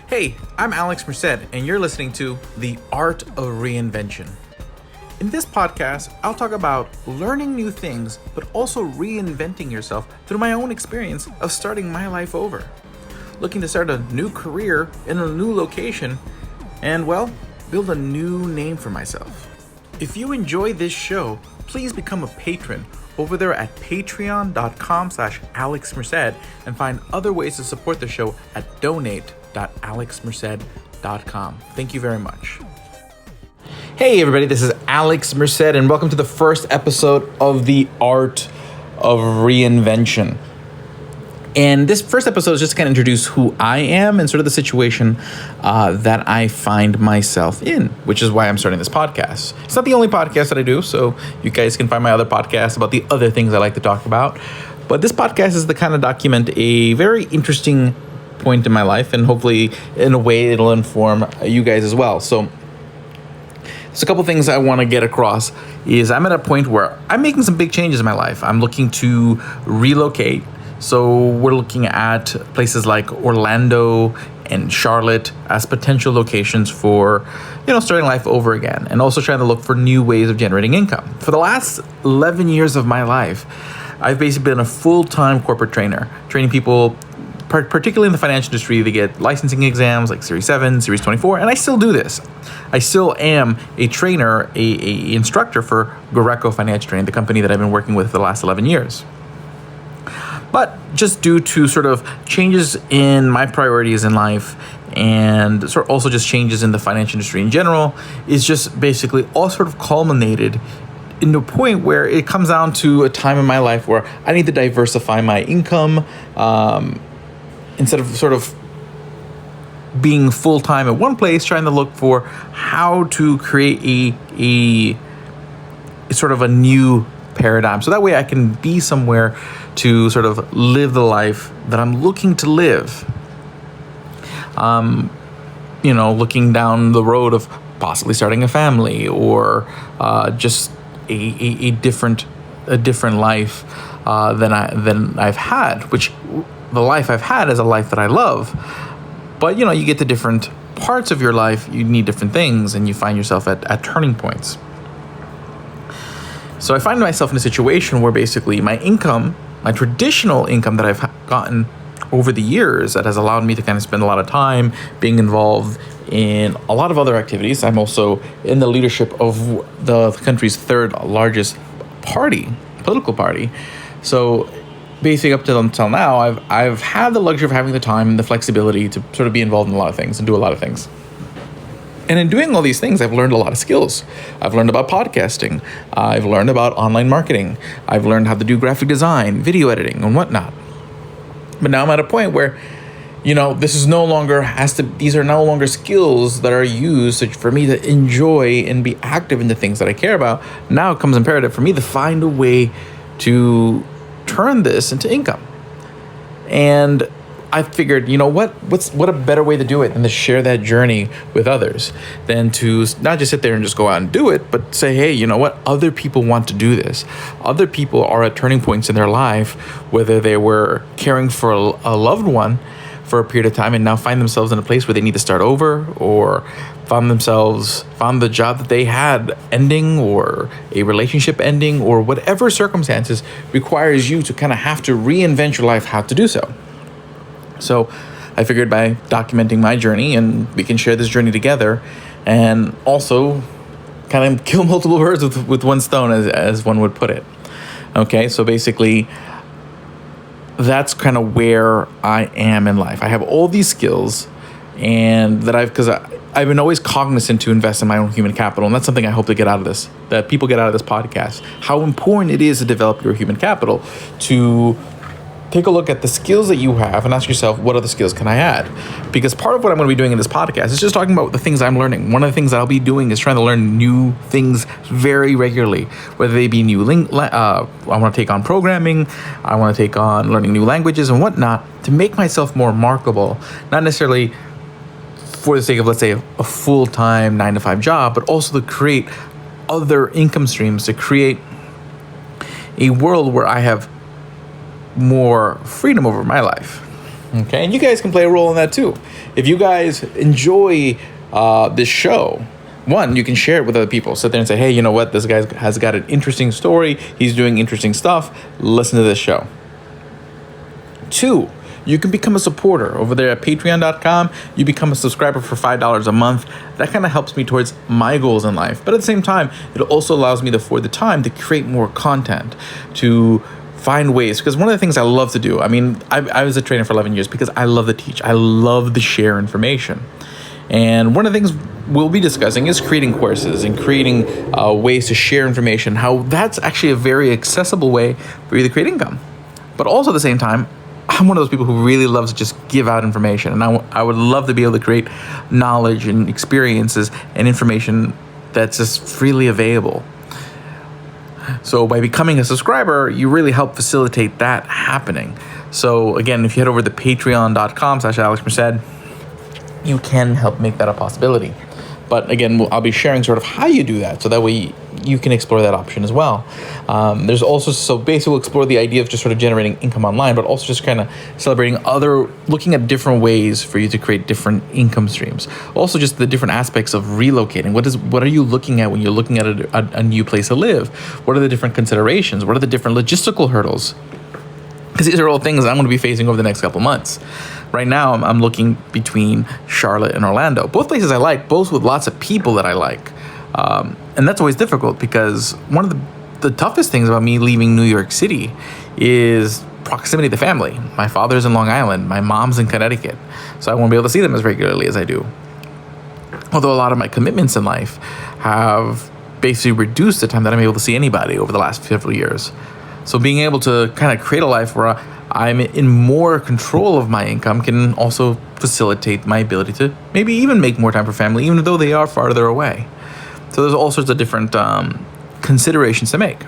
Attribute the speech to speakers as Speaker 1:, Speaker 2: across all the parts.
Speaker 1: Hey, I'm Alex Merced, and you're listening to The Art of Reinvention. In this podcast, I'll talk about learning new things, but also reinventing yourself through my own experience of starting my life over. Looking to start a new career in a new location, and build a new name for myself. If you enjoy this show, please become a patron over there at patreon.com/AlexMerced and find other ways to support the show at donate.alexmerced.com. Thank you very much. Hey everybody, this is Alex Merced and welcome to the first episode of The Art of Reinvention. And this first episode is just to kind of introduce who I am and sort of the situation that I find myself in, which is why I'm starting this podcast. It's not the only podcast that I do, so you guys can find my other podcasts about the other things I like to talk about. But this podcast is to kind of document a very interesting point in my life, and hopefully in a way it'll inform you guys as well. So a couple things I want to get across is I'm at a point where I'm making some big changes in my life. I'm looking to relocate. So we're looking at places like Orlando and Charlotte as potential locations for, starting life over again, and also trying to look for new ways of generating income. For the last 11 years of my life, I've basically been a full-time corporate trainer, training people, particularly in the financial industry, to get licensing exams like Series 7, Series 24, and I still do this. I still am a trainer, a instructor for Greco Financial Training, the company that I've been working with for the last 11 years. But just due to sort of changes in my priorities in life and sort of also just changes in the financial industry in general, is just basically all sort of culminated into a point where it comes down to a time in my life where I need to diversify my income instead of sort of being full-time at one place, trying to look for how to create a sort of a new paradigm. So that way I can be somewhere to sort of live the life that I'm looking to live. Looking down the road of possibly starting a family or just a different life than I've had, which the life I've had is a life that I love. But you get to different parts of your life, you need different things, and you find yourself at turning points. So I find myself in a situation where basically my income, my traditional income that I've gotten over the years, that has allowed me to kind of spend a lot of time being involved in a lot of other activities. I'm also in the leadership of the country's third largest political party. So basically up until now, I've had the luxury of having the time and the flexibility to sort of be involved in a lot of things and do a lot of things. And in doing all these things, I've learned a lot of skills. I've learned about podcasting. I've learned about online marketing. I've learned how to do graphic design, video editing, and whatnot. But now I'm at a point where, these are no longer skills that are used for me to enjoy and be active in the things that I care about. Now it comes imperative for me to find a way to turn this into income. And I figured, what a better way to do it than to share that journey with others, than to not just sit there and just go out and do it, but say, hey, other people want to do this. Other people are at turning points in their life, whether they were caring for a loved one for a period of time and now find themselves in a place where they need to start over, or found the job that they had ending, or a relationship ending, or whatever circumstances requires you to kind of have to reinvent your life how to do so. So I figured by documenting my journey, and we can share this journey together, and also kind of kill multiple birds with one stone, as one would put it. Okay, so basically that's kind of where I am in life. I have all these skills, and because I've been always cognizant to invest in my own human capital, and that's something I hope to get out of this, that people get out of this podcast, how important it is to develop your human capital, to take a look at the skills that you have and ask yourself, what other skills can I add? Because part of what I'm going to be doing in this podcast is just talking about the things I'm learning. One of the things that I'll be doing is trying to learn new things very regularly, whether they be new I want to take on programming, I want to take on learning new languages and whatnot, to make myself more marketable, not necessarily for the sake of, let's say, a full-time 9-to-5 job, but also to create other income streams, to create a world where I have more freedom over my life. Okay, and you guys can play a role in that too. If you guys enjoy this show, one, you can share it with other people. Sit there and say, hey, you know what? This guy has got an interesting story. He's doing interesting stuff. Listen to this show. Two, you can become a supporter over there at patreon.com. You become a subscriber for $5 a month. That kind of helps me towards my goals in life. But at the same time, it also allows me to afford the time to create more content, to find ways, because one of the things I love to do, I was a trainer for 11 years because I love to teach. I love to share information. And one of the things we'll be discussing is creating courses and creating ways to share information, how that's actually a very accessible way for you to create income. But also at the same time, I'm one of those people who really loves to just give out information. And I would love to be able to create knowledge and experiences and information that's just freely available. So by becoming a subscriber, you really help facilitate that happening. So again, if you head over to patreon.com/AlexMerced, you can help make that a possibility. But again, I'll be sharing sort of how you do that, so that way you can explore that option as well. There's also, so basically we'll explore the idea of just sort of generating income online, but also just kind of looking at different ways for you to create different income streams. Also just the different aspects of relocating. What are you looking at when you're looking at a new place to live? What are the different considerations? What are the different logistical hurdles? Because these are all things I'm going to be facing over the next couple months. Right now, I'm looking between Charlotte and Orlando. Both places I like, both with lots of people that I like. And that's always difficult because one of the toughest things about me leaving New York City is proximity to family. My father's in Long Island. My mom's in Connecticut. So I won't be able to see them as regularly as I do. Although a lot of my commitments in life have basically reduced the time that I'm able to see anybody over the last several years. So being able to kind of create a life where I'm in more control of my income can also facilitate my ability to maybe even make more time for family, even though they are farther away. So there's all sorts of different considerations to make.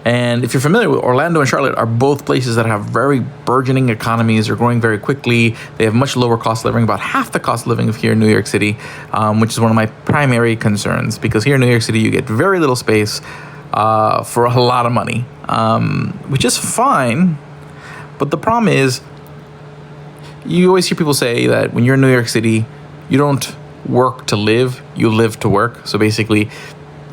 Speaker 1: And if you're familiar with Orlando and Charlotte, are both places that have very burgeoning economies. They're growing very quickly. They have much lower cost of living, about half the cost of living of here in New York City, which is one of my primary concerns, because here in New York City, you get very little space for a lot of money, which is fine. But the problem is, you always hear people say that when you're in New York City, you don't work to live, you live to work. So basically,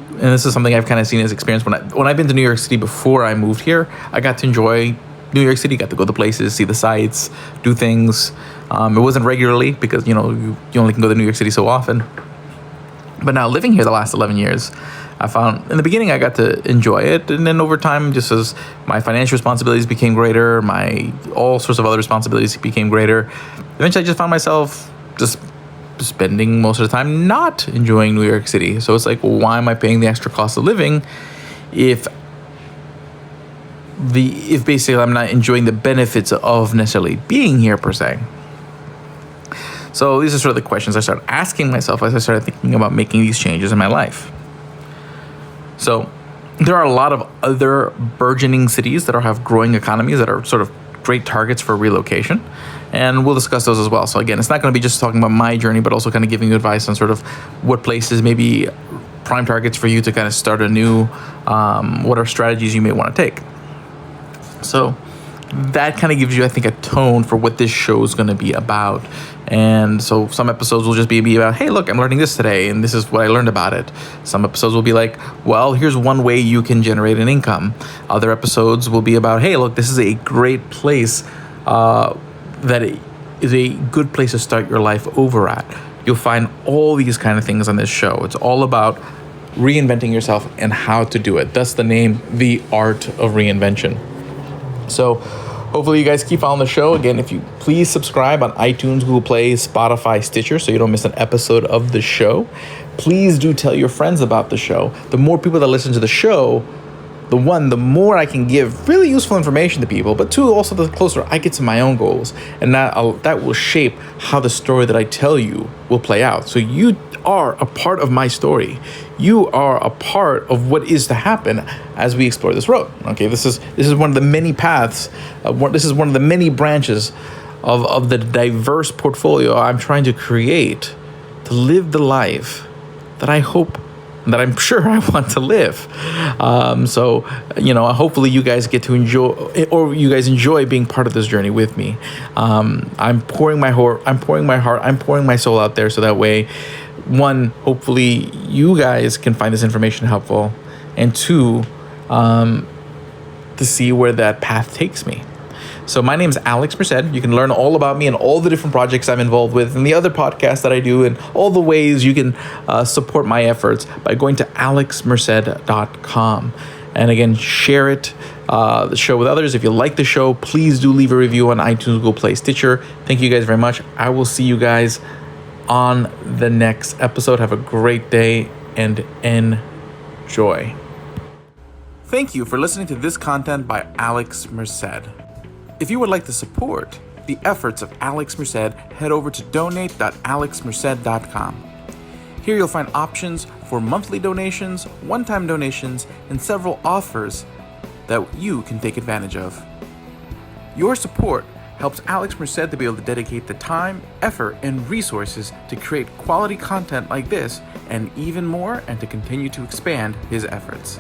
Speaker 1: and this is something I've kind of seen as experience when I've been to New York City before I moved here, I got to enjoy New York City, got to go to places, see the sights, do things. It wasn't regularly because, you only can go to New York City so often. But now living here the last 11 years, I found in the beginning I got to enjoy it. And then over time, just as my financial responsibilities became greater, my all sorts of other responsibilities became greater, eventually I just found myself just spending most of the time not enjoying New York City. So it's like, well, why am I paying the extra cost of living if basically I'm not enjoying the benefits of necessarily being here per se? So these are sort of the questions I started asking myself as I started thinking about making these changes in my life. So there are a lot of other burgeoning cities that have growing economies that are sort of great targets for relocation. And we'll discuss those as well. So again, it's not going to be just talking about my journey, but also kind of giving you advice on sort of what places may be prime targets for you to kind of start anew, what are strategies you may want to take. So that kind of gives you, I think, a tone for what this show is going to be about. And so some episodes will just be about, hey, look, I'm learning this today, and this is what I learned about it. Some episodes will be like, well, here's one way you can generate an income. Other episodes will be about, hey, look, this is a great place that is a good place to start your life over at. You'll find all these kind of things on this show. It's all about reinventing yourself and how to do it. Thus the name, The Art of Reinvention. So hopefully you guys keep following the show. Again, if you please subscribe on iTunes, Google Play, Spotify, Stitcher, so you don't miss an episode of the show. Please do tell your friends about the show. The more people that listen to the show, the more I can give really useful information to people, but two, also the closer I get to my own goals. And that will shape how the story that I tell you will play out. So you are a part of my story. You are a part of what is to happen as we explore this road. Okay, this is one of the many paths. This is one of the many branches of the diverse portfolio I'm trying to create to live the life that I hope that I'm sure I want to live. So, hopefully you guys get to enjoy, or you guys enjoy being part of this journey with me. I'm pouring my heart, I'm pouring my soul out there, so that way, one, hopefully you guys can find this information helpful, and two, to see where that path takes me. So my name is Alex Merced. You can learn all about me and all the different projects I'm involved with and the other podcasts that I do and all the ways you can support my efforts by going to alexmerced.com. And again, share it, the show with others. If you like the show, please do leave a review on iTunes, Google Play, Stitcher. Thank you guys very much. I will see you guys on the next episode. Have a great day and enjoy. Thank you for listening to this content by Alex Merced. If you would like to support the efforts of Alex Merced, head over to donate.alexmerced.com. Here you'll find options for monthly donations, one-time donations, and several offers that you can take advantage of. Your support helps Alex Merced to be able to dedicate the time, effort, and resources to create quality content like this and even more, and to continue to expand his efforts.